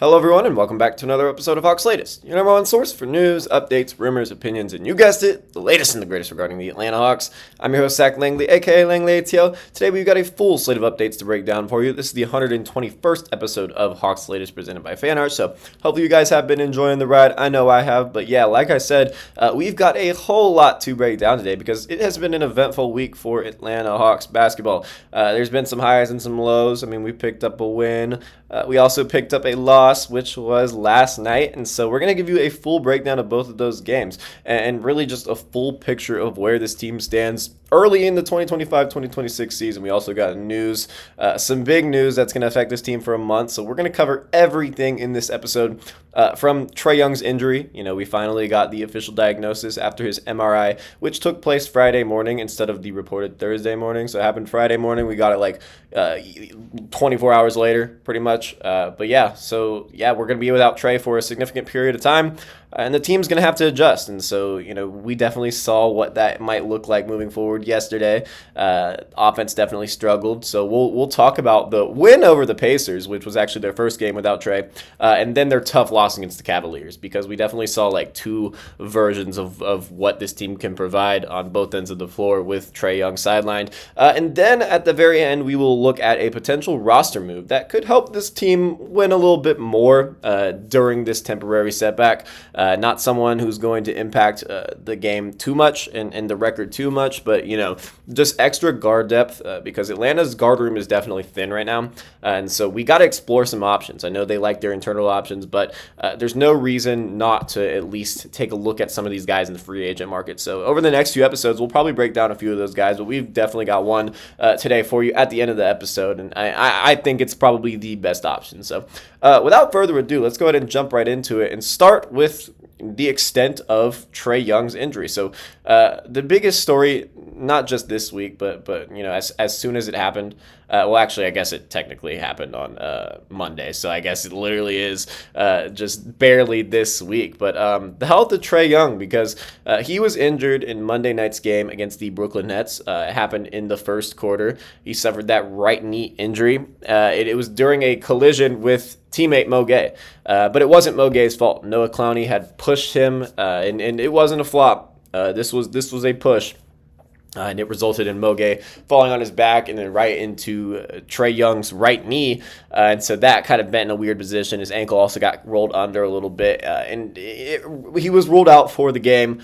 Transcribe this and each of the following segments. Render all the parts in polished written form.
Hello, everyone, and welcome back to another episode of Hawks Latest, your number one source for news, updates, rumors, opinions, and you guessed it, the latest and the greatest regarding the Atlanta Hawks. I'm your host, Zach Langley, aka Langley ATL. Today, we've got a full slate of updates to break down for you. This is the 121st episode of Hawks Latest presented by FanArt, so hopefully you guys have been enjoying the ride. I know I have, but yeah, like I said, we've got a whole lot to break down today because it has been an eventful week for Atlanta Hawks basketball. There's been some highs and some lows. I mean, we picked up a win. We also picked up a loss, which was last night, and so we're going to give you a full breakdown of both of those games and really just a full picture of where this team stands early in the 2025-2026 season. We also got news, some big news that's going to affect this team for a month, so we're going to cover everything in this episode from Trae Young's injury. You know, we finally got the official diagnosis after his MRI, which took place Friday morning instead of the reported Thursday morning, so it happened Friday morning. We got it like 24 hours later, pretty much. But yeah, we're going to be without Trae for a significant period of time, and the team's going to have to adjust. And so, you know, we definitely saw what that might look like moving forward yesterday. Offense definitely struggled. So we'll talk about the win over the Pacers, which was actually their first game without Trae, and then their tough loss against the Cavaliers, because we definitely saw like two versions of what this team can provide on both ends of the floor with Trae Young sidelined. And then at the very end, we will look at a potential roster move that could help this team win a little bit more during this temporary setback. Not someone who's going to impact the game too much and the record too much, but, you know, just extra guard depth because Atlanta's guard room is definitely thin right now. And so we got to explore some options. I know they like their internal options, but there's no reason not to at least take a look at some of these guys in the free agent market. So over the next few episodes, we'll probably break down a few of those guys, but we've definitely got one today for you at the end of the episode. And I think it's probably the best option. So without further ado, let's go ahead and jump right into it and start with the extent of Trae Young's injury. So the biggest story, not just this week, but you know, as soon as it happened, well, actually, I guess it technically happened on Monday, so I guess it literally is just barely this week. But the health of Trae Young, because he was injured in Monday night's game against the Brooklyn Nets. It happened in the first quarter. He suffered that right knee injury. It was during a collision with teammate Mo Gay, but it wasn't Mo Gay's fault. Noah Clowney had pushed him, and it wasn't a flop. This was a push. And it resulted in Mo Gay falling on his back and then right into Trae Young's right knee. And so that kind of bent in a weird position. His ankle also got rolled under a little bit. And he was ruled out for the game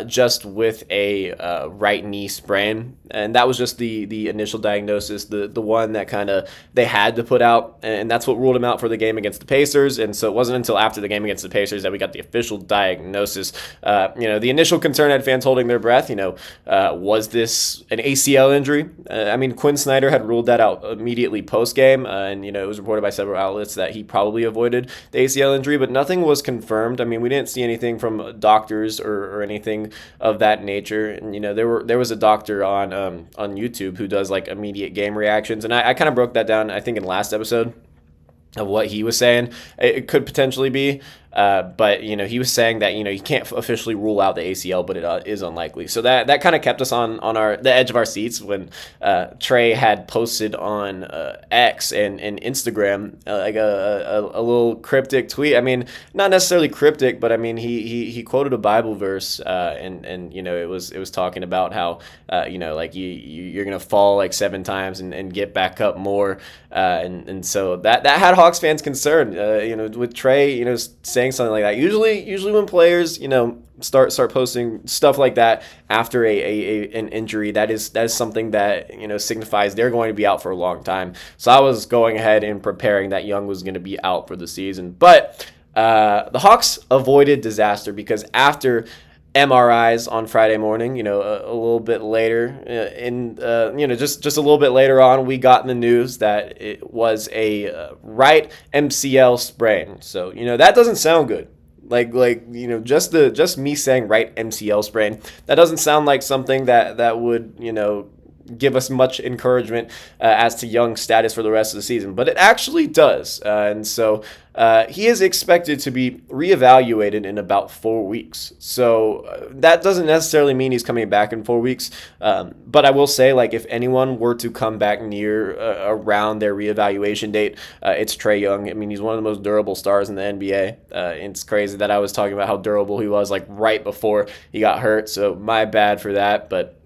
just with a right knee sprain. And that was just the initial diagnosis, the one that kind of they had to put out. And that's what ruled him out for the game against the Pacers. And so it wasn't until after the game against the Pacers that we got the official diagnosis. You know, the initial concern had fans holding their breath, you know, was this an ACL injury? I mean, Quinn Snyder had ruled that out immediately post-game, and, you know, it was reported by several outlets that he probably avoided the ACL injury, but nothing was confirmed. I mean, we didn't see anything from doctors or anything of that nature. And, you know, there was a doctor on YouTube who does, like, immediate game reactions, and I kind of broke that down, I think, in last episode of what he was saying it could potentially be. But, you know, he was saying that, you know, you can't officially rule out the ACL, but it is unlikely. So that kind of kept us on the edge of our seats when Trae had posted on X and Instagram like a little cryptic tweet. I mean, not necessarily cryptic, but I mean, he quoted a Bible verse and you know, it was talking about how you know, like you're gonna fall like 7 times and get back up more, and so that had Hawks fans concerned. You know, with Trae, you know, saying something like that. Usually when players, you know, start posting stuff like that after an injury, that is something that, you know, signifies they're going to be out for a long time. So I was going ahead and preparing that Young was going to be out for the season. But the Hawks avoided disaster because after MRIs on Friday morning, you know, a little bit later, you know, just a little bit later on, we got the news that it was a right MCL sprain. So, you know, that doesn't sound good. Like you know, just me saying right MCL sprain, that doesn't sound like something that would, you know, give us much encouragement as to Young's status for the rest of the season, but it actually does. And so he is expected to be reevaluated in about 4 weeks. So that doesn't necessarily mean he's coming back in 4 weeks. But I will say, like, if anyone were to come back near around their reevaluation date, it's Trae Young. I mean, he's one of the most durable stars in the NBA. It's crazy that I was talking about how durable he was, like, right before he got hurt. So my bad for that, but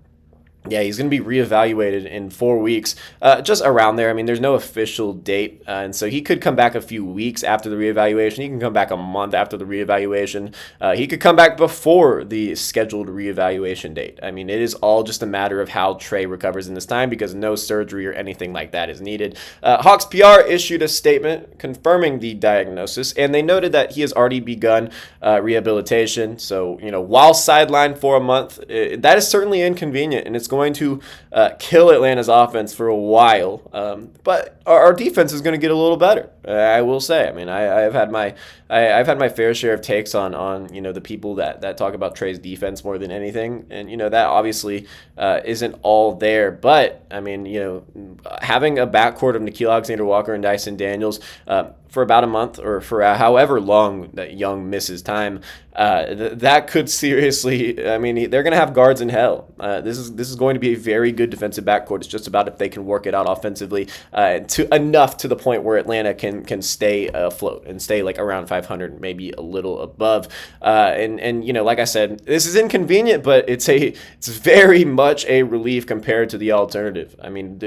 yeah, he's going to be reevaluated in 4 weeks, just around there. I mean, there's no official date, and so he could come back a few weeks after the reevaluation. He can come back a month after the reevaluation. He could come back before the scheduled reevaluation date. I mean, it is all just a matter of how Trae recovers in this time because no surgery or anything like that is needed. Hawks PR issued a statement confirming the diagnosis, and they noted that he has already begun rehabilitation. So, while sidelined for a month, that is certainly inconvenient, and it's going to kill Atlanta's offense for a while. But our defense is going to get a little better. I will say. I mean, I've had my fair share of takes on the people that talk about Trae's defense more than anything, and that obviously isn't all there. But I mean, having a backcourt of Nickeil Alexander-Walker and Dyson Daniels for about a month or for however long that Young misses time, that could seriously. I mean, they're going to have guards in hell. This is going to be a very good defensive backcourt. It's just about if they can work it out offensively to enough to the point where Atlanta can stay afloat and stay like around 500, maybe a little above. And like I said, this is inconvenient, but it's very much a relief compared to the alternative. I mean,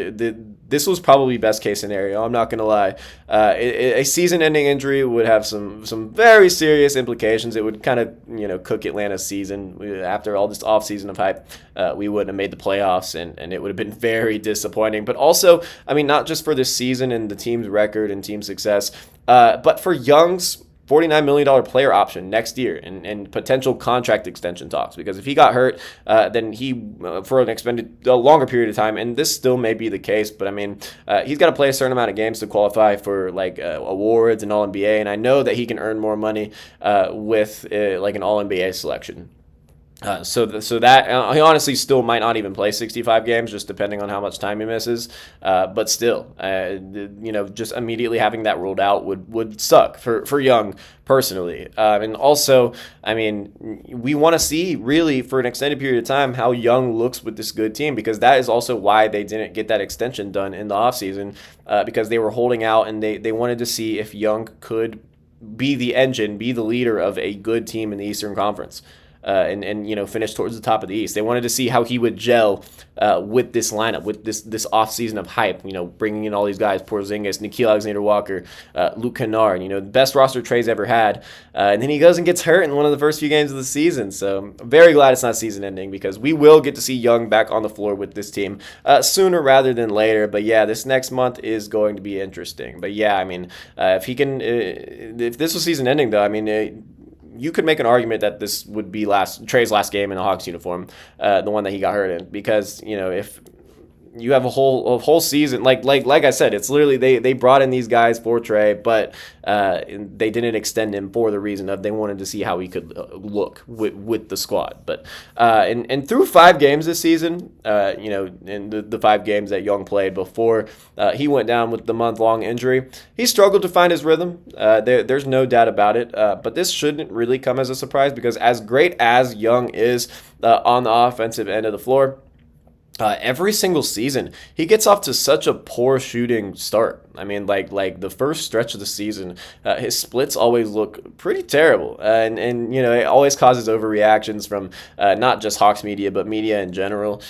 this was probably best case scenario. I'm not going to lie. A season-ending injury would have some very serious implications. It would kind of cook Atlanta's season. After all this offseason of hype, we wouldn't have made the playoffs, and it would have been very disappointing. But also, I mean, not just for this season and the team's record and team success, but for Young's $49 million player option next year and potential contract extension talks. Because if he got hurt, then he, for a longer period of time, and this still may be the case, but I mean, he's got to play a certain amount of games to qualify for awards and All-NBA, and I know that he can earn more money with an All-NBA selection. So that he honestly still might not even play 65 games, just depending on how much time he misses. But still, just immediately having that ruled out would suck for Young personally. And also, I mean, we want to see really for an extended period of time how Young looks with this good team, because that is also why they didn't get that extension done in the offseason, because they were holding out and they wanted to see if Young could be the engine, be the leader of a good team in the Eastern Conference. And finish towards the top of the East. They wanted to see how he would gel with this lineup, with this offseason of hype, bringing in all these guys, Porzingis, Nickeil Alexander-Walker, Luke Kennard, the best roster Trae's ever had. And then he goes and gets hurt in one of the first few games of the season. So I'm very glad it's not season ending, because we will get to see Young back on the floor with this team sooner rather than later. But yeah, this next month is going to be interesting. But yeah, I mean, if this was season ending though, I mean, you could make an argument that this would be Trae's last game in a Hawks uniform, the one that he got hurt in, because if you have a whole season, like I said, it's literally they brought in these guys for Trae, but they didn't extend him for the reason of they wanted to see how he could look with the squad. But and through 5 games this season, in the 5 games that Young played before he went down with the month-long injury, he struggled to find his rhythm. There's no doubt about it. But this shouldn't really come as a surprise, because as great as Young is on the offensive end of the floor, every single season, he gets off to such a poor shooting start. I mean, like the first stretch of the season, his splits always look pretty terrible, and it always causes overreactions from not just Hawks media, but media in general,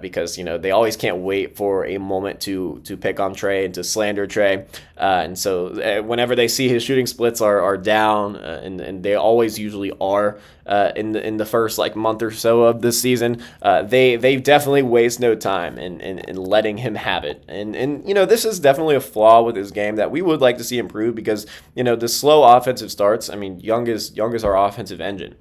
because they always can't wait for a moment to pick on Trae and to slander Trae, and so whenever they see his shooting splits are down, and they always usually are in the first month or so of this season, they definitely waste no time in letting him have it, and this is definitely a flaw with his game that we would like to see improve, because the slow offensive starts, I mean, Young is our offensive engine.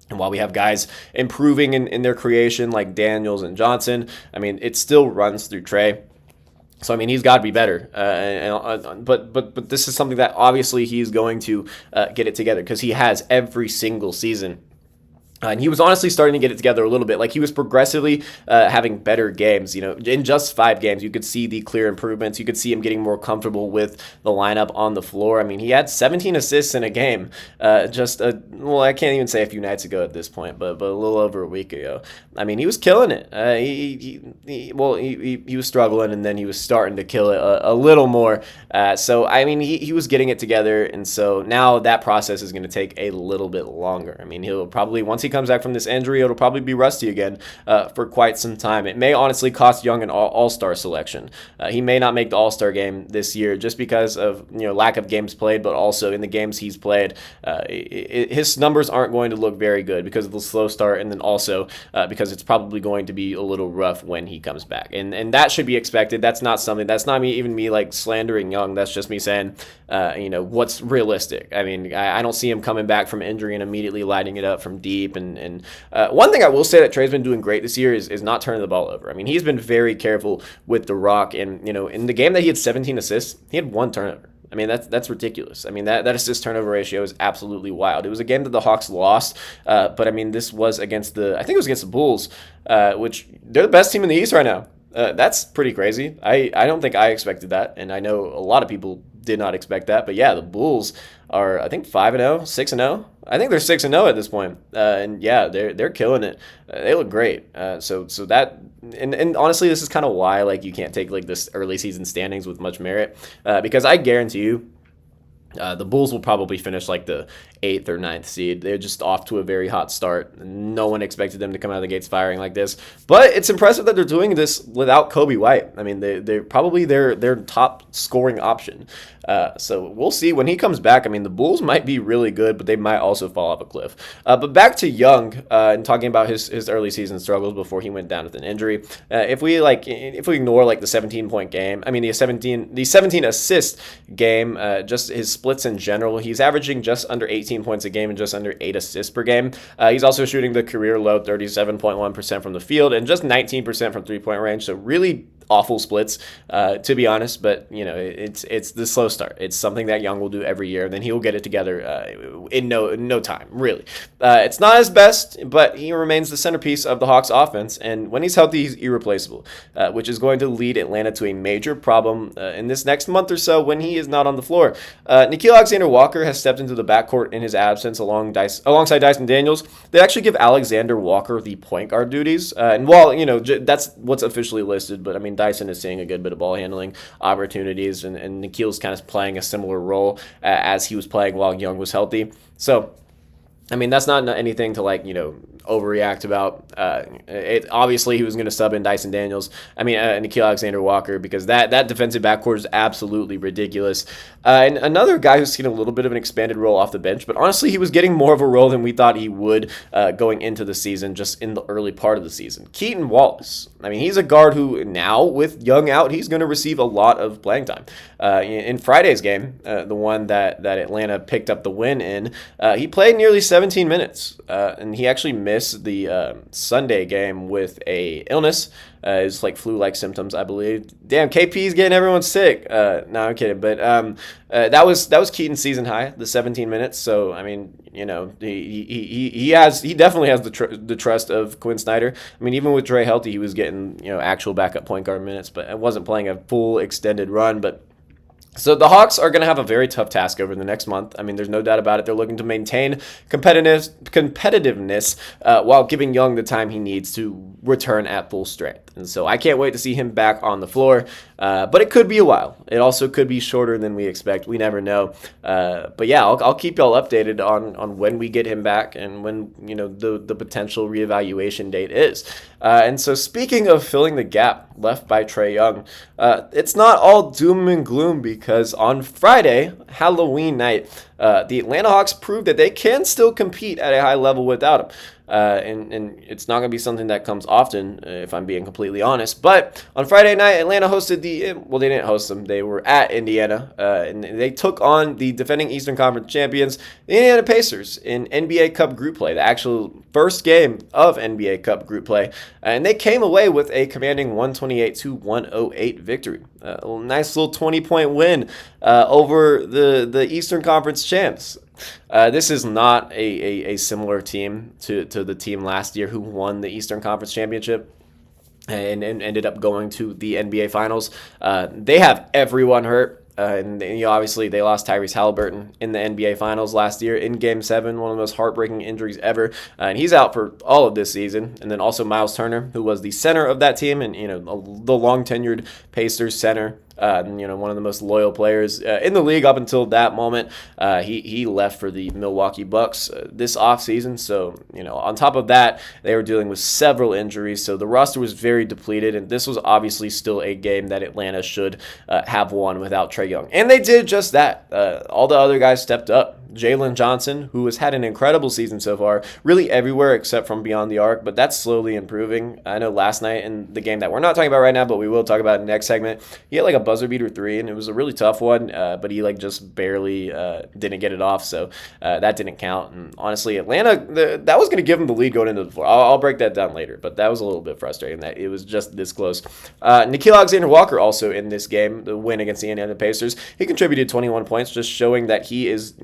And while we have guys improving in their creation like Daniels and Johnson, I mean, it still runs through Trae. So, I mean, he's got to be better. But this is something that obviously he's going to get it together, because he has every single season. And he was honestly starting to get it together a little bit. Like he was progressively having better games. In just 5 games, you could see the clear improvements. You could see him getting more comfortable with the lineup on the floor. I mean, he had 17 assists in a game. I can't even say a few nights ago at this point, but a little over a week ago. I mean, he was killing it. He was struggling, and then he was starting to kill it a little more. So I mean, he was getting it together, and so now that process is going to take a little bit longer. I mean, he'll probably once he comes back from this injury, it'll probably be rusty again for quite some time. It may honestly cost Young an all-star selection. He may not make the all-star game this year just because of lack of games played, but also in the games he's played, his numbers aren't going to look very good because of the slow start, and then also because it's probably going to be a little rough when he comes back, and that should be expected. That's not me like slandering Young. That's just me saying what's realistic. I mean, I don't see him coming back from injury and immediately lighting it up from deep. And one thing I will say that Trey's been doing great this year is not turning the ball over. I mean, he's been very careful with the rock. And, in the game that he had 17 assists, he had 1 turnover. I mean, that's ridiculous. I mean, that assist turnover ratio is absolutely wild. It was a game that the Hawks lost, but I mean, this was against the Bulls, which they're the best team in the East right now. That's pretty crazy. I don't think I expected that, and I know a lot of people did not expect that. But yeah, the Bulls are, I think, 5-0, 6-0. I think they're 6-0 at this point. And yeah, they're killing it. They look great. So that and honestly, this is kind of why like you can't take like this early season standings with much merit, because I guarantee you, the Bulls will probably finish like the 8th or 9th seed. They're just off to a very hot start. No one expected them to come out of the gates firing like this. But it's impressive that they're doing this without Kobe White. I mean, they're probably their top scoring option. So we'll see when he comes back. I mean, the Bulls might be really good, but they might also fall off a cliff. But back to Young and talking about his early season struggles before he went down with an injury. If we ignore like the 17-point game, I mean the 17 assist game, just his splits in general, he's averaging just under 18 points a game and just under 8 assists per game. He's also shooting the career low 37.1% from the field and just 19% from 3-point range. So really awful splits, to be honest, but it's the slow start. It's something that Young will do every year, and then he will get it together in no time, really. It's not his best, but he remains the centerpiece of the Hawks offense, and when he's healthy, he's irreplaceable, which is going to lead Atlanta to a major problem in this next month or so when he is not on the floor. Nickeil Alexander-Walker has stepped into the backcourt in his absence alongside Dyson Daniels. They actually give Alexander Walker the point guard duties, and while that's what's officially listed, but I mean Dyson is seeing a good bit of ball handling opportunities, and Nikhil's kind of playing a similar role as he was playing while Young was healthy. So, I mean, that's not anything to overreact about. Obviously, he was going to sub in Dyson Daniels. I mean, Nickeil Alexander-Walker, because that defensive backcourt is absolutely ridiculous. And another guy who's seen a little bit of an expanded role off the bench, but honestly, he was getting more of a role than we thought he would going into the season, just in the early part of the season. Keaton Wallace. I mean, he's a guard who now, with Young out, he's going to receive a lot of playing time. In Friday's game, the one that Atlanta picked up the win in, he played nearly 17 minutes, and he actually missed the Sunday game with a illness. It's like flu-like symptoms, I believe. Damn, KP's getting everyone sick. No, I'm kidding. But that was Keaton's season high, the 17 minutes. So I mean, he definitely has the trust of Quinn Snyder. I mean, even with Dre healthy, he was getting actual backup point guard minutes, but I wasn't playing a full extended run. But so the Hawks are going to have a very tough task over the next month. I mean, there's no doubt about it. They're looking to maintain competitiveness while giving Young the time he needs to return at full strength. And so I can't wait to see him back on the floor. But it could be a while. It also could be shorter than we expect. We never know. But yeah, I'll keep y'all updated on when we get him back and when the potential reevaluation date is. And so speaking of filling the gap left by Trae Young, it's not all doom and gloom because on Friday, Halloween night, the Atlanta Hawks proved that they can still compete at a high level without him. And it's not going to be something that comes often, if I'm being completely honest. But on Friday night, Atlanta hosted they didn't host them. They were at Indiana, and they took on the defending Eastern Conference champions, the Indiana Pacers, in NBA Cup group play, the actual first game of NBA Cup group play. And they came away with a commanding 128-108 victory. A nice little 20-point win over the Eastern Conference champs. This is not a similar team to the team last year who won the Eastern Conference Championship and ended up going to the NBA Finals. They have everyone hurt. And obviously they lost Tyrese Halliburton in the NBA Finals last year in Game 7, one of the most heartbreaking injuries ever. And he's out for all of this season. And then also Miles Turner, who was the center of that team and, the long-tenured Pacers center. One of the most loyal players in the league up until that moment. He left for the Milwaukee Bucks this offseason. So, on top of that, they were dealing with several injuries. So the roster was very depleted. And this was obviously still a game that Atlanta should have won without Trae Young. And they did just that. All the other guys stepped up. Jalen Johnson, who has had an incredible season so far, really everywhere except from beyond the arc, but that's slowly improving. I know last night in the game that we're not talking about right now, but we will talk about in the next segment, he had like a buzzer beater 3, and it was a really tough one, but he just barely didn't get it off, so that didn't count. And honestly, Atlanta, that was going to give him the lead going into the floor. I'll break that down later, but that was a little bit frustrating that it was just this close. Nickeil Alexander-Walker also in this game, the win against the Indiana Pacers, he contributed 21 points, just showing that he is,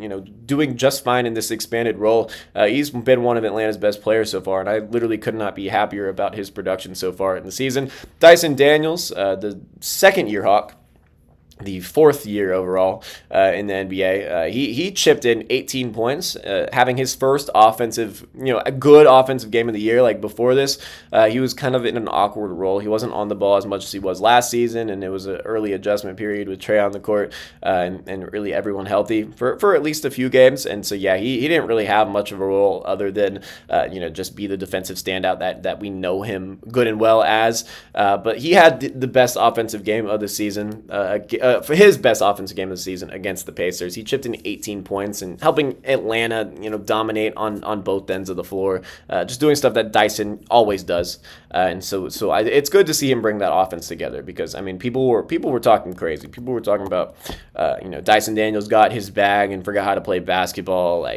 doing just fine in this expanded role. He's been one of Atlanta's best players so far, and I literally could not be happier about his production so far in the season. Dyson Daniels, the second-year Hawk, the 4th year overall in the NBA. He chipped in 18 points, having his first offensive, a good offensive game of the year. Like before this, he was kind of in an awkward role. He wasn't on the ball as much as he was last season, and it was an early adjustment period with Trae on the court and really everyone healthy for at least a few games. And so, yeah, he didn't really have much of a role other than, just be the defensive standout that we know him good and well as. But he had the best offensive game of the season for his best offensive game of the season against the Pacers. He chipped in 18 points and helping Atlanta, dominate on both ends of the floor, just doing stuff that Dyson always does. And so it's good to see him bring that offense together because, people were talking crazy. People were talking about, Dyson Daniels got his bag and forgot how to play basketball.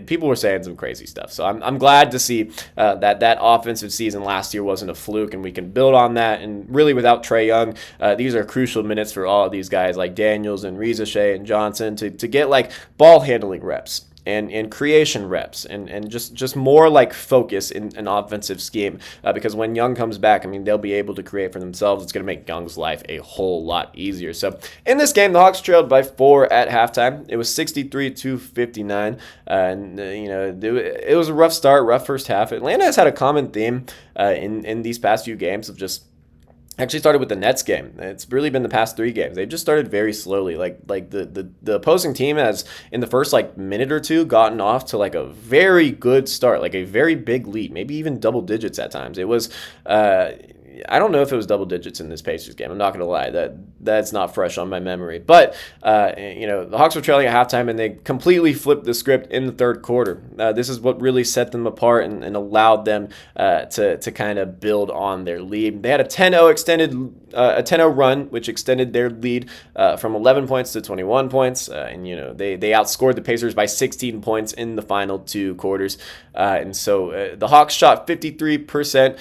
People were saying some crazy stuff. So I'm glad to see that offensive season last year wasn't a fluke and we can build on that. And really without Trae Young, these are crucial minutes for all of these guys like Daniels and Reza Shea and Johnson to get ball handling reps and creation reps and just more focus in an offensive scheme because when Young comes back, they'll be able to create for themselves. It's going to make Young's life a whole lot easier. So in this game, the Hawks trailed by 4 at halftime. It was 63-59, and it was a rough start, rough first half. Atlanta has had a common theme in these past few games of just actually started with the Nets game. It's really been the past 3 games. They've just started very slowly. The opposing team has, in the first minute or two, gotten off to a very good start, a very big lead, maybe even double digits at times. It was I don't know if it was double digits in this Pacers game. I'm not going to lie. That's not fresh on my memory. But, the Hawks were trailing at halftime, and they completely flipped the script in the third quarter. This is what really set them apart and allowed them to kind of build on their lead. They had a 10-0 run, which extended their lead from 11 points to 21 points. They outscored the Pacers by 16 points in the final 2 quarters. And so the Hawks shot 53%,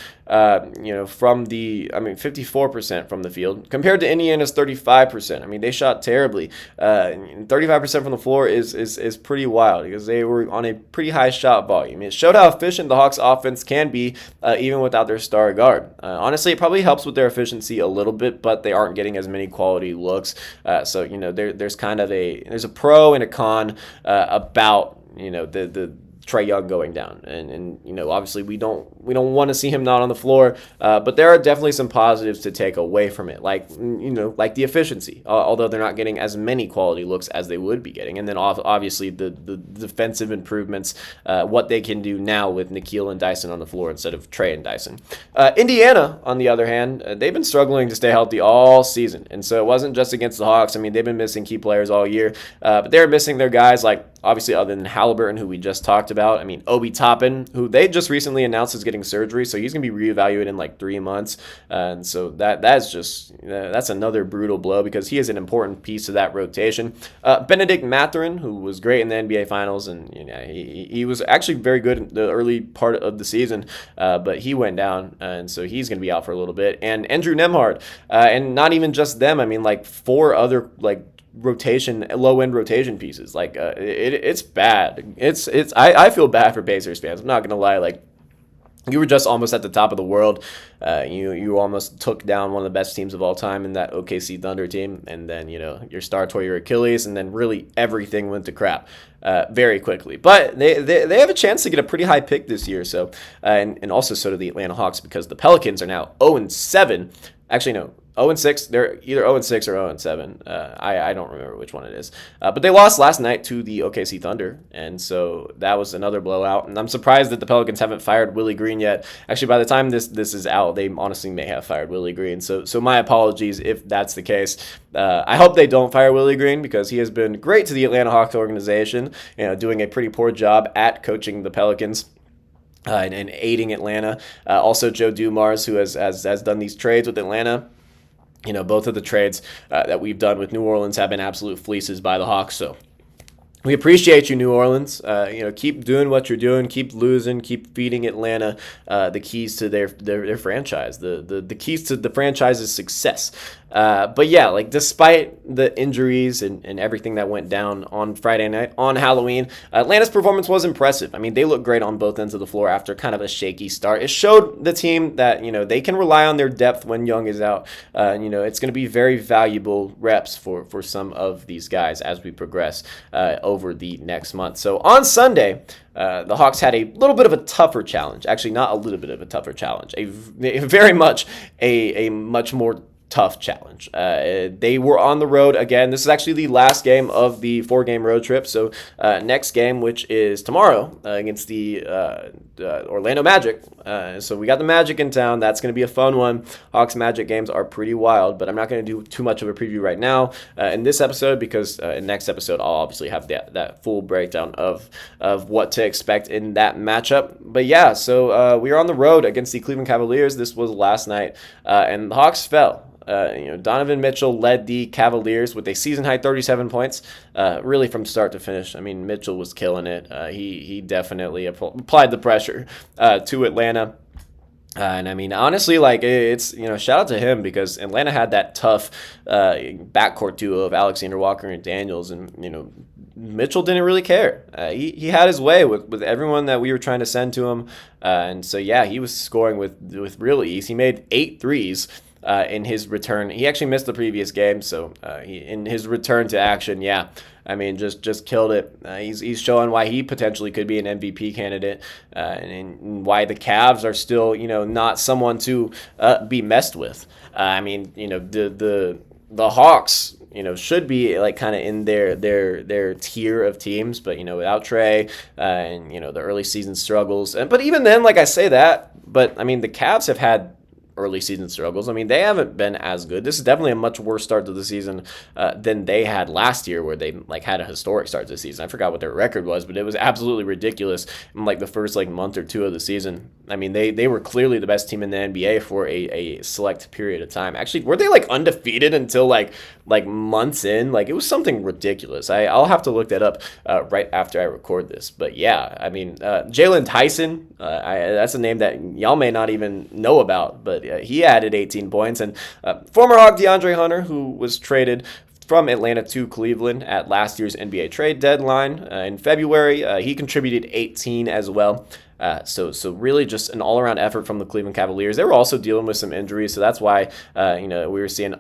from 54% from the field compared to Indiana's 35%. They shot terribly. 35% from the floor is pretty wild because they were on a pretty high shot volume. It showed how efficient the Hawks offense can be even without their star guard. Honestly, it probably helps with their efficiency a little bit, but they aren't getting as many quality looks. So there's kind of there's a pro and a con about the Trae Young going down, and obviously we don't want to see him not on the floor, but there are definitely some positives to take away from it, like the efficiency, although they're not getting as many quality looks as they would be getting, and then obviously the defensive improvements, what they can do now with Nickeil and Dyson on the floor instead of Trae and Dyson. Indiana, on the other hand, they've been struggling to stay healthy all season, and so it wasn't just against the Hawks. They've been missing key players all year, but they're missing their guys obviously other than Halliburton, who we just talked about. Obi Toppin, who they just recently announced is getting surgery, so he's going to be reevaluated in 3 months. And so that's another brutal blow because he is an important piece of that rotation. Benedict Mathurin, who was great in the NBA Finals, and he was actually very good in the early part of the season, but he went down, and so he's going to be out for a little bit. And Andrew Nembhard, and not even just them. 4 other rotation, low end rotation pieces. Like it's bad. I feel bad for Pacers fans. I'm not gonna lie. Like, you were just almost at the top of the world. You almost took down one of the best teams of all time in that OKC Thunder team, and then your star tore your Achilles, and then really everything went to crap very quickly. But they have a chance to get a pretty high pick this year. So and also so do the Atlanta Hawks, because the Pelicans are now 0-7. Actually, no. 0-6. They're either 0-6 or 0-7. I don't remember which one it is. But they lost last night to the OKC Thunder, and so that was another blowout. And I'm surprised that the Pelicans haven't fired Willie Green yet. Actually, by the time this is out, they honestly may have fired Willie Green. So my apologies if that's the case. I hope they don't fire Willie Green, because he has been great to the Atlanta Hawks organization, doing a pretty poor job at coaching the Pelicans. And aiding Atlanta. Also, Joe Dumars, who has done these trades with Atlanta. Both of the trades that we've done with New Orleans have been absolute fleeces by the Hawks. So we appreciate you, New Orleans. Keep doing what you're doing. Keep losing. Keep feeding Atlanta the keys to their franchise. The keys to the franchise's success. But yeah, like, despite the injuries and everything that went down on Friday night, on Halloween, Atlanta's performance was impressive. I mean, they looked great on both ends of the floor after kind of a shaky start. It showed the team that, they can rely on their depth when Young is out. It's going to be very valuable reps for some of these guys as we progress over the next month. So on Sunday, the Hawks had a little bit of a tougher challenge. Actually, not a little bit of a tougher challenge. A very much a much more tough challenge. They were on the road again. This is actually the last game of the 4-game road trip. So next game, which is tomorrow against the Orlando Magic. So we got the Magic in town. That's going to be a fun one. Hawks Magic games are pretty wild, but I'm not going to do too much of a preview right now in this episode, because in next episode I'll obviously have that full breakdown of what to expect in that matchup. But yeah, so we are on the road against the Cleveland Cavaliers. This was last night, and the Hawks fell. Donovan Mitchell led the Cavaliers with a season-high 37 points, really from start to finish. I mean, Mitchell was killing it. He definitely applied the pressure to Atlanta. And I mean, honestly, like, it's, shout out to him, because Atlanta had that tough backcourt duo of Alexander Walker and Daniels, and, Mitchell didn't really care. He had his way with everyone that we were trying to send to him. And so, yeah, he was scoring with real ease. He made 8 threes. In his return. He actually missed the previous game, so in his return to action, yeah, I mean, just killed it. He's showing why he potentially could be an MVP candidate, and why the Cavs are still, not someone to be messed with. I mean, the Hawks, should be like kind of in their tier of teams, but without Trey and the early season struggles, but even then, like, I say that, but I mean, the Cavs have had early season struggles. I mean, they haven't been as good. This is definitely a much worse start to the season than they had last year, where they had a historic start to the season. I forgot what their record was, but it was absolutely ridiculous in the first month or two of the season. I mean, they were clearly the best team in the NBA for a select period of time. Actually, were they undefeated until months in? It was something ridiculous. I'll have to look that up right after I record this. But yeah, I mean, Jalen Tyson, that's a name that y'all may not even know about, but he added 18 points. And former Hawk DeAndre Hunter, who was traded from Atlanta to Cleveland at last year's NBA trade deadline in February, he contributed 18 as well. So really just an all-around effort from the Cleveland Cavaliers. They were also dealing with some injuries, so that's why we were seeing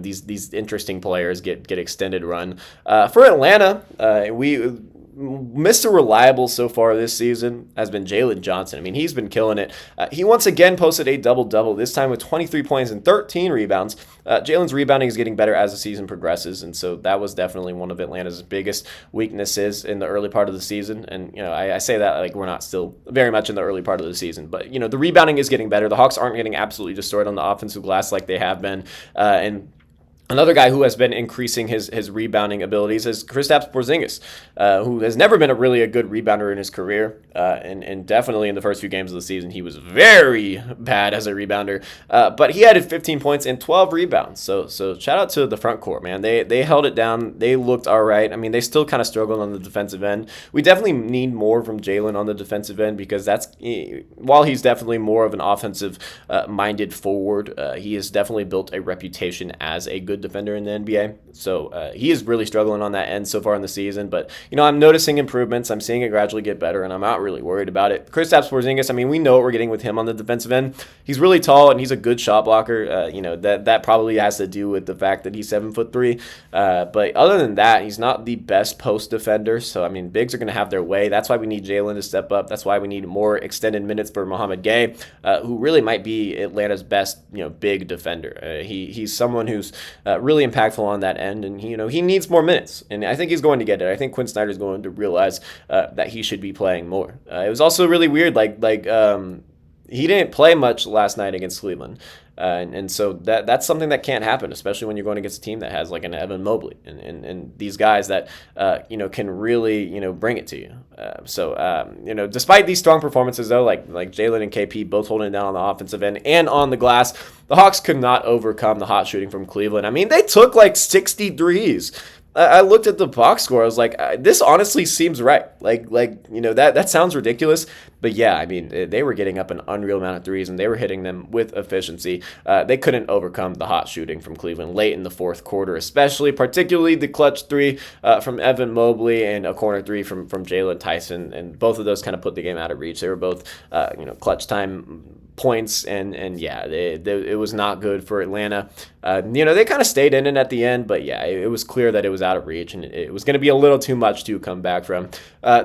these interesting players get extended run. For Atlanta, Mr. Reliable so far this season has been Jalen Johnson. I mean, he's been killing it. He once again posted a double-double, this time with 23 points and 13 rebounds. Jalen's rebounding is getting better as the season progresses, and so that was definitely one of Atlanta's biggest weaknesses in the early part of the season. And, I say that we're not still very much in the early part of the season, but, the rebounding is getting better. The Hawks aren't getting absolutely destroyed on the offensive glass like they have been, and another guy who has been increasing his rebounding abilities is Kristaps Porzingis, who has never been a good rebounder in his career, and definitely in the first few games of the season he was very bad as a rebounder. But he added 15 points and 12 rebounds. So shout out to the front court, man. They held it down. They looked all right. I mean, they still kind of struggled on the defensive end. We definitely need more from Jalen on the defensive end, because while he's definitely more of an offensive minded forward, he has definitely built a reputation as a good good defender in the NBA. So he is really struggling on that end so far in the season. But, I'm noticing improvements. I'm seeing it gradually get better, and I'm not really worried about it. Kristaps Porzingis, I mean, we know what we're getting with him on the defensive end. He's really tall, and he's a good shot blocker. That probably has to do with the fact that he's 7'3". But other than that, he's not the best post defender. So, I mean, bigs are going to have their way. That's why we need Jalen to step up. That's why we need more extended minutes for Mohamed Gay, who really might be Atlanta's best, big defender. He's someone who's really impactful on that end, and he needs more minutes, and I think he's going to get it. I think Quinn Snyder's going to realize that he should be playing more. It was also really weird, he didn't play much last night against Cleveland. And so that's something that can't happen, especially when you're going against a team that has like an Evan Mobley and these guys that can really bring it to you. Despite these strong performances though, like Jalen and KP both holding it down on the offensive end and on the glass, the Hawks could not overcome the hot shooting from Cleveland. I mean, they took like 63s. I looked at the box score. I was like, this honestly seems right. That sounds ridiculous. But yeah, I mean, they were getting up an unreal amount of threes, and they were hitting them with efficiency. They couldn't overcome the hot shooting from Cleveland late in the fourth quarter, particularly the clutch three from Evan Mobley and a corner three from Jalen Tyson. And both of those kind of put the game out of reach. They were both, clutch time points, and yeah, it was not good for Atlanta. They kind of stayed in it at the end, but yeah, it was clear that it was out of reach, and it was going to be a little too much to come back from.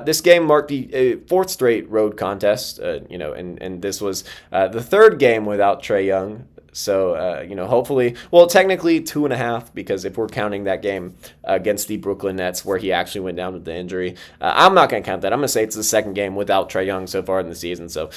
This game marked the fourth straight road contest, and this was the third game without Trae Young. So, hopefully, well, technically 2.5, because if we're counting that game against the Brooklyn Nets where he actually went down with the injury, I'm not going to count that. I'm going to say it's the second game without Trae Young so far in the season. So,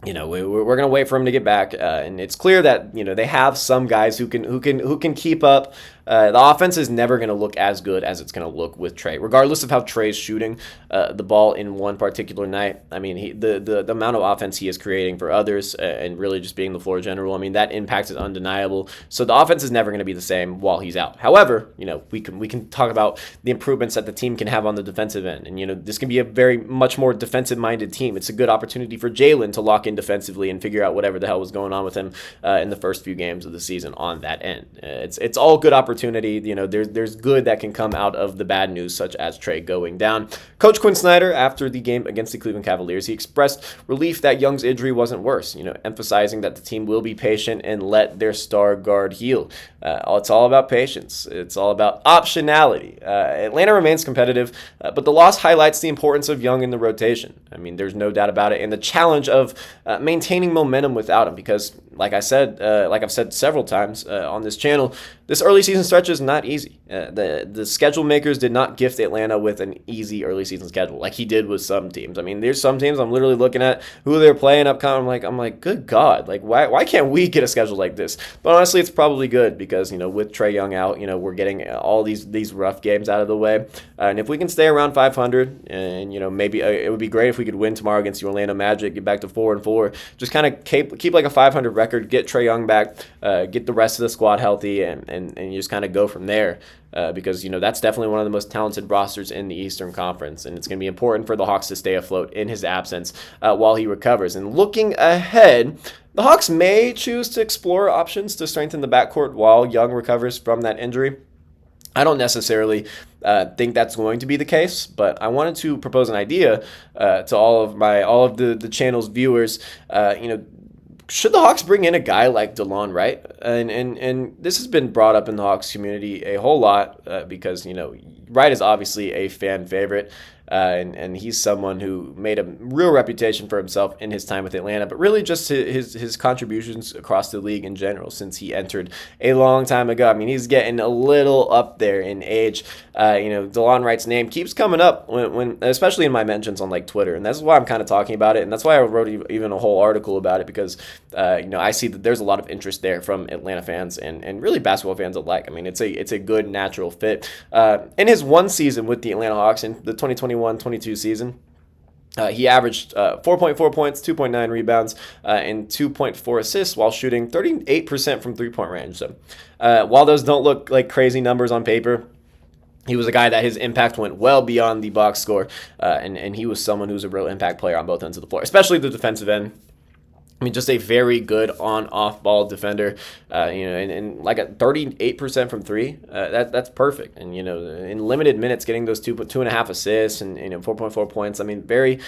we're going to wait for him to get back, and it's clear that they have some guys who can keep up. The offense is never going to look as good as it's going to look with Trae, regardless of how Trae's shooting the ball in one particular night. I mean, the amount of offense he is creating for others and really just being the floor general, I mean, that impact is undeniable. So the offense is never going to be the same while he's out. However, we can talk about the improvements that the team can have on the defensive end, and this can be a very much more defensive-minded team. It's a good opportunity for Jalen to lock in defensively and figure out whatever the hell was going on with him in the first few games of the season on that end. It's all good opportunity. There's good that can come out of the bad news, such as Trae going down. Coach Quinn Snyder, after the game against the Cleveland Cavaliers, he expressed relief that Young's injury wasn't worse, emphasizing that the team will be patient and let their star guard heal. It's all about patience. It's all about optionality. Atlanta remains competitive, but the loss highlights the importance of Young in the rotation. I mean, there's no doubt about it, and the challenge of maintaining momentum without him, because like I've said several times on this channel, this early season stretch is not easy. The schedule makers did not gift Atlanta with an easy early season schedule like he did with some teams. I mean, there's some teams I'm literally looking at who they're playing upcoming. I'm like, good God, why can't we get a schedule like this? But honestly, it's probably good because with Trae Young out, we're getting all these rough games out of the way, and if we can stay around 500, and maybe it would be great if we could win tomorrow against the Orlando Magic, get back to 4-4, just kind of keep like a 500 record, get Trae Young back, get the rest of the squad healthy, and you just kind of go from there. Because that's definitely one of the most talented rosters in the Eastern Conference, and it's going to be important for the Hawks to stay afloat in his absence while he recovers. And looking ahead, the Hawks may choose to explore options to strengthen the backcourt while Young recovers from that injury. I don't necessarily think that's going to be the case, but I wanted to propose an idea to all of the channel's viewers. Should the Hawks bring in a guy like DeLon Wright? And this has been brought up in the Hawks community a whole lot because, Wright is obviously a fan favorite. And he's someone who made a real reputation for himself in his time with Atlanta, but really just his contributions across the league in general since he entered a long time ago. I mean, he's getting a little up there in age. DeLon Wright's name keeps coming up when especially in my mentions on Twitter, and that's why I'm kind of talking about it, and that's why I wrote even a whole article about it because I see that there's a lot of interest there from Atlanta fans and really basketball fans alike. I mean, it's a good natural fit. In his one season with the Atlanta Hawks in the 2021-22 season, he averaged 4.4 points, 2.9 rebounds, and 2.4 assists while shooting 38% from three-point range. So while those don't look like crazy numbers on paper, he was a guy that his impact went well beyond the box score, and he was someone who's a real impact player on both ends of the floor, especially the defensive end. I mean, just a very good on-off ball defender, and like a 38% from three. That's perfect. And in limited minutes, getting those 2.5 assists and 4.4 points. I mean, very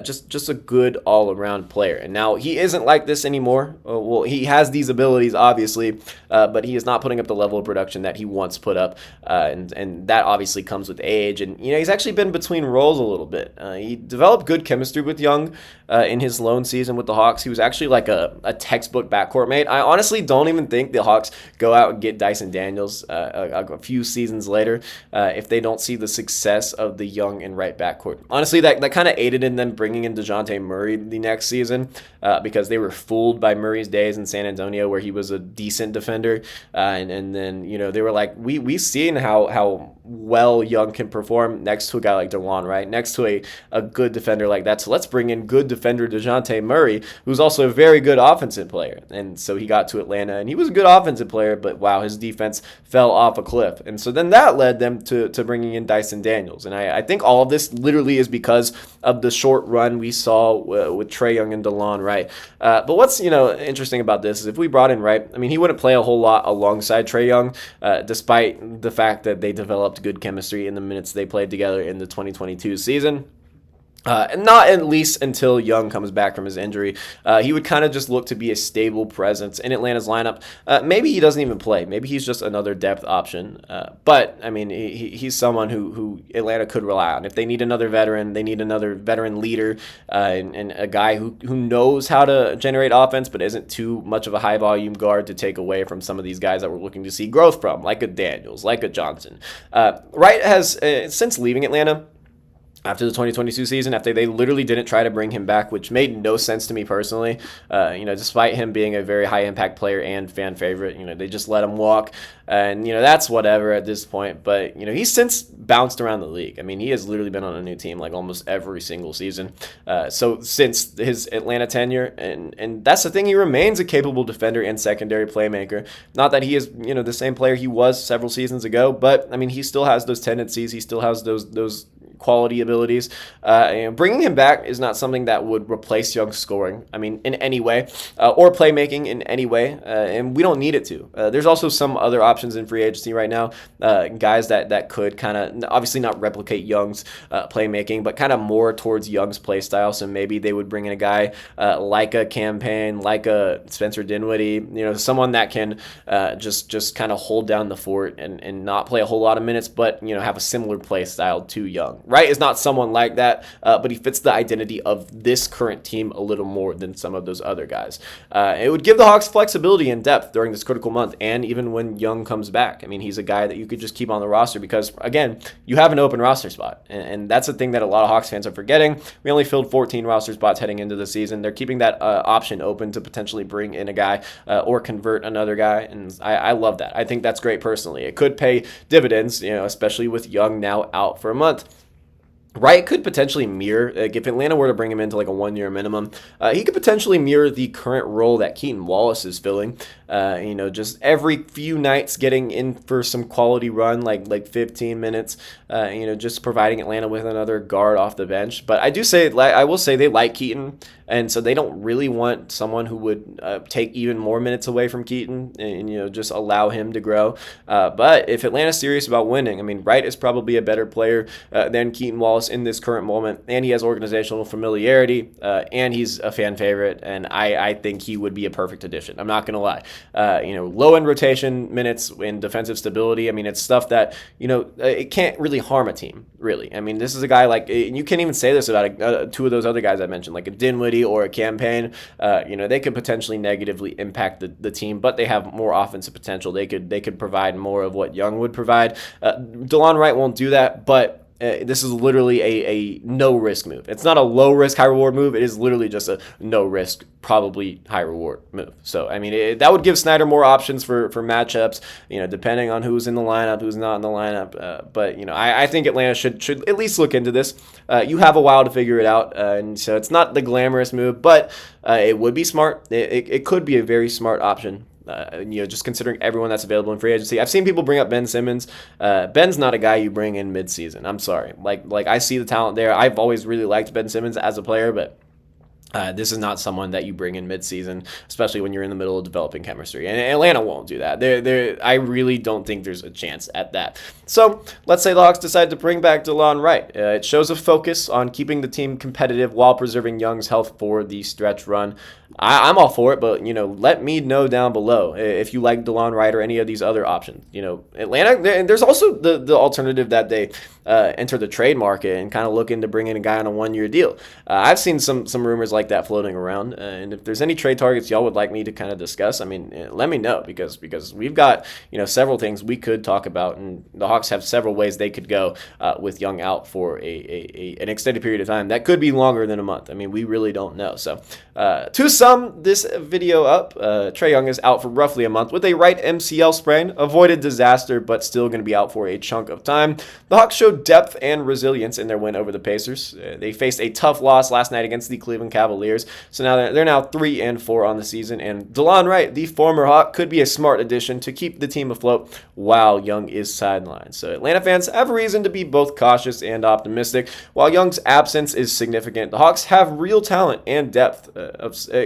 just a good all-around player. And now he isn't like this anymore. Well, he has these abilities, obviously, but he is not putting up the level of production that he once put up, and that obviously comes with age. And he's actually been between roles a little bit. He developed good chemistry with Young in his lone season with the Hawks. He was actually like a textbook backcourt mate. I honestly don't even think the Hawks go out and get Dyson Daniels a few seasons later if they don't see the success of the Young and Wright backcourt. Honestly, that kind of aided in them bringing in DeJounte Murray the next season because they were fooled by Murray's days in San Antonio where he was a decent defender. And then, they were like, we've seen how well Young can perform next to a guy like DeLon, right? Next to a good defender like that. So let's bring in good defender DeJounte Murray, who's also a very good offensive player. And so he got to Atlanta, and he was a good offensive player, but wow, his defense fell off a cliff. And so then that led them to bringing in Dyson Daniels. And I think all of this literally is because of the short run we saw with Trae Young and DeLon Wright. But what's interesting about this is if we brought in Wright, I mean, he wouldn't play a whole lot alongside Trae Young, despite the fact that they developed good chemistry in the minutes they played together in the 2022 season. And not at least until Young comes back from his injury. He would kind of just look to be a stable presence in Atlanta's lineup. Maybe he doesn't even play. Maybe he's just another depth option. But, I mean, he's someone who Atlanta could rely on. If they need another veteran, they need another veteran leader and a guy who knows how to generate offense but isn't too much of a high-volume guard to take away from some of these guys that we're looking to see growth from, like a Daniels, like a Johnson. Wright has, since leaving Atlanta, after the 2022 season, after they literally didn't try to bring him back, which made no sense to me personally, despite him being a very high impact player and fan favorite, they just let him walk. And, that's whatever at this point. But, he's since bounced around the league. I mean, he has literally been on a new team like almost every single season. So since his Atlanta tenure, and that's the thing, he remains a capable defender and secondary playmaker. Not that he is, the same player he was several seasons ago, but, I mean, he still has those tendencies. He still has those quality abilities. Bringing him back is not something that would replace Young's scoring, I mean, in any way, or playmaking in any way, and we don't need it to. There's also some other options in free agency right now, guys that could kind of, obviously not replicate Young's playmaking, but kind of more towards Young's play style, so maybe they would bring in a guy like a Campaign, like a Spencer Dinwiddie, someone that can just kind of hold down the fort and not play a whole lot of minutes, but, have a similar play style to Young. Wright is not someone like that, but he fits the identity of this current team a little more than some of those other guys. It would give the Hawks flexibility and depth during this critical month, and even when Young comes back. I mean, he's a guy that you could just keep on the roster because, again, you have an open roster spot, and that's the thing that a lot of Hawks fans are forgetting. We only filled 14 roster spots heading into the season. They're keeping that option open to potentially bring in a guy or convert another guy, and I love that. I think that's great personally. It could pay dividends, especially with Young now out for a month. Wright could potentially mirror, if Atlanta were to bring him into like a 1-year minimum, he could potentially mirror the current role that Keaton Wallace is filling. Just every few nights getting in for some quality run, like 15 minutes, just providing Atlanta with another guard off the bench. But I will say they like Keaton, and so they don't really want someone who would take even more minutes away from Keaton and just allow him to grow. But if Atlanta's serious about winning, I mean, Wright is probably a better player than Keaton Wallace in this current moment, and he has organizational familiarity, and he's a fan favorite, and I think he would be a perfect addition. I'm not going to lie. Low end rotation minutes and defensive stability. I mean, it's stuff that, it can't really harm a team, really. I mean, this is a guy like, and you can't even say this about two of those other guys I mentioned, like a Dinwiddie or a Campaign. They could potentially negatively impact the team, but they have more offensive potential. They could provide more of what Young would provide. DeLon Wright won't do that, but this is literally a no-risk move. It's not a low-risk, high-reward move. It is literally just a no-risk, probably high-reward move. So, I mean, that would give Snyder more options for matchups, depending on who's in the lineup, who's not in the lineup. But I think Atlanta should at least look into this. You have a while to figure it out, and so it's not the glamorous move, but it would be smart. It could be a very smart option. Just considering everyone that's available in free agency. I've seen people bring up Ben Simmons. Ben's not a guy you bring in midseason. I'm sorry. Like I see the talent there. I've always really liked Ben Simmons as a player, but This is not someone that you bring in midseason, especially when you're in the middle of developing chemistry. And Atlanta won't do that. I really don't think there's a chance at that. So let's say the Hawks decide to bring back DeLon Wright. It shows a focus on keeping the team competitive while preserving Young's health for the stretch run. I'm all for it, but let me know down below if you like DeLon Wright or any of these other options. Atlanta, and there's also the alternative that they enter the trade market and kind of looking to bring in a guy on a 1-year deal. I've seen some rumors like that floating around, and if there's any trade targets y'all would like me to kind of discuss, I mean, let me know because we've got several things we could talk about, and the Hawks have several ways they could go with Young out for an extended period of time that could be longer than a month. I mean, we really don't know. So to sum this video up, Trae Young is out for roughly a month with a right MCL sprain, avoided disaster, but still going to be out for a chunk of time. The Hawks showed depth and resilience in their win over the Pacers. They faced a tough loss last night against the Cleveland Cavaliers, so now they're now 3-4 on the season, and DeLon Wright, the former Hawk, could be a smart addition to keep the team afloat while Young is sidelined. So Atlanta fans have a reason to be both cautious and optimistic. While Young's absence is significant, the Hawks have real talent and depth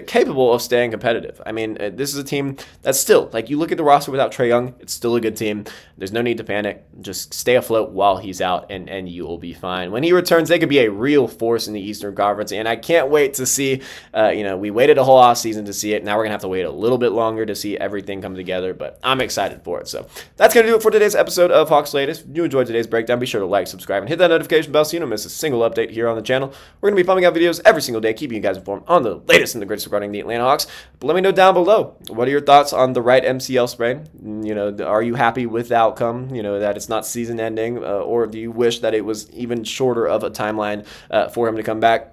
capable of staying competitive. I mean, this is a team that's still, like, you look at the roster without Trae Young, it's still a good team. There's no need to panic. Just stay afloat while he's out, and you will be fine. When he returns, they could be a real force in the Eastern Conference, and I can't wait to see, we waited a whole offseason to see it. Now we're going to have to wait a little bit longer to see everything come together, but I'm excited for it. So that's going to do it for today's episode of Hawks Latest. If you enjoyed today's breakdown, be sure to like, subscribe, and hit that notification bell so you don't miss a single update here on the channel. We're going to be pumping out videos every single day, keeping you guys informed on the latest and the greatest regarding the Atlanta Hawks. But let me know down below, what are your thoughts on the right MCL sprain? Are you happy with the outcome, that it's not season ending, or do you wish that it was even shorter of a timeline for him to come back?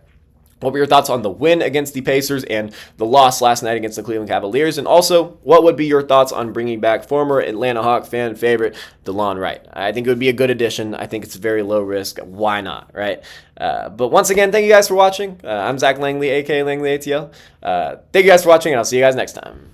What were your thoughts on the win against the Pacers and the loss last night against the Cleveland Cavaliers? And also, what would be your thoughts on bringing back former Atlanta Hawk fan favorite DeLon Wright? I think it would be a good addition. I think it's very low risk. Why not, right? But once again, thank you guys for watching. I'm Zach Langley, aka Langley ATL. Thank you guys for watching, and I'll see you guys next time.